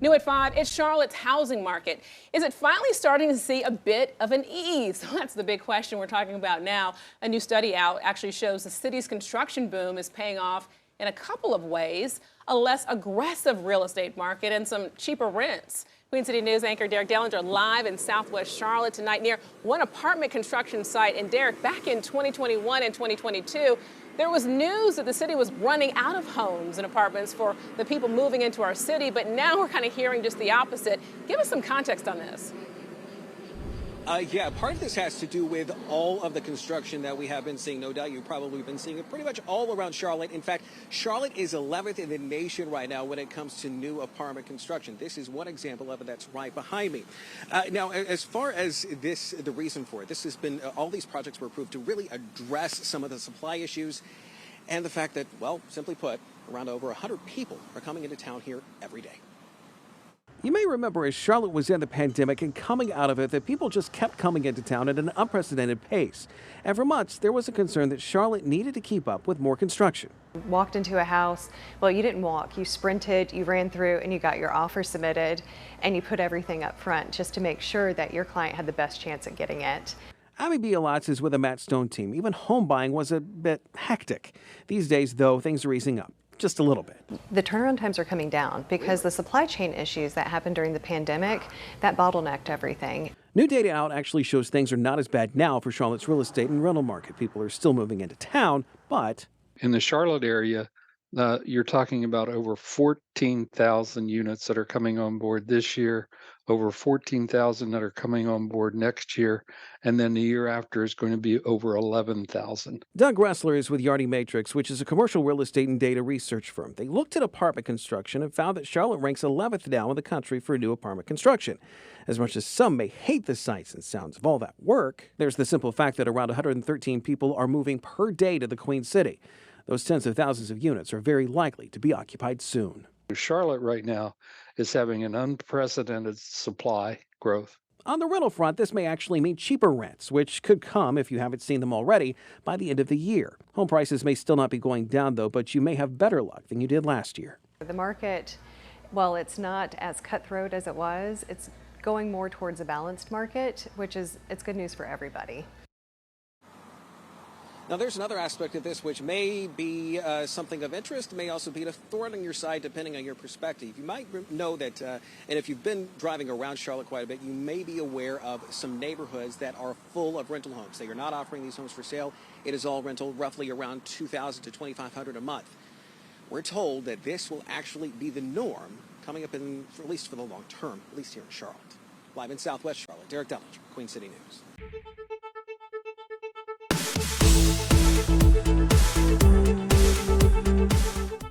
New at 5, it's Charlotte's housing market. Is it finally starting to see a bit of an ease? That's the big question we're talking about now. A new study out actually shows the city's construction boom is paying off in a couple of ways: a less aggressive real estate market and some cheaper rents. Queen City News anchor Derek Dellinger live in Southwest Charlotte tonight near one apartment construction site. And Derek, back in 2021 and 2022, there was news that the city was running out of homes and apartments for the people moving into our city, but now we're kind of hearing just the opposite. Give us some context on this. Yeah, part of this has to do with all of the construction that we have been seeing. No doubt you've probably been seeing it pretty much all around Charlotte. In fact, Charlotte is 11th in the nation right now when it comes to new apartment construction. This is one example of it that's right behind me. Now, as far as the reason for it, this has been, all these projects were approved to really address some of the supply issues and the fact that, well, simply put, around over 100 people are coming into town here every day. You may remember as Charlotte was in the pandemic and coming out of it that people just kept coming into town at an unprecedented pace. And for months, there was a concern that Charlotte needed to keep up with more construction. Walked into a house, well, you didn't walk, you sprinted, you ran through and you got your offer submitted and you put everything up front just to make sure that your client had the best chance at getting it. Abby Bialatz is with the Matt Stone team. Even home buying was a bit hectic. These days, though, things are easing up. Just a little bit. The turnaround times are coming down because the supply chain issues that happened during the pandemic, that bottlenecked everything. New data out actually shows things are not as bad now for Charlotte's real estate and rental market. People are still moving into town, but in the Charlotte area, you're talking about over 14,000 units that are coming on board this year, over 14,000 that are coming on board next year, and then the year after is going to be over 11,000. Doug Ressler is with Yardi Matrix, which is a commercial real estate and data research firm. They looked at apartment construction and found that Charlotte ranks 11th now in the country for new apartment construction. As much as some may hate the sights and sounds of all that work, there's the simple fact that around 113 people are moving per day to the Queen City. Those tens of thousands of units are very likely to be occupied soon. Charlotte right now is having an unprecedented supply growth. On the rental front, this may actually mean cheaper rents, which could come, if you haven't seen them already, by the end of the year. Home prices may still not be going down, though, but you may have better luck than you did last year. The market, while it's not as cutthroat as it was, it's going more towards a balanced market, it's good news for everybody. Now, there's another aspect of this which may be something of interest, may also be a thorn on your side, depending on your perspective. You might know that, and if you've been driving around Charlotte quite a bit, you may be aware of some neighborhoods that are full of rental homes. They are not offering these homes for sale. It is all rental, roughly around $2,000 to $2,500 a month. We're told that this will actually be the norm coming up at least for the long term, at least here in Charlotte. Live in Southwest Charlotte, Derek Dellinger, Queen City News.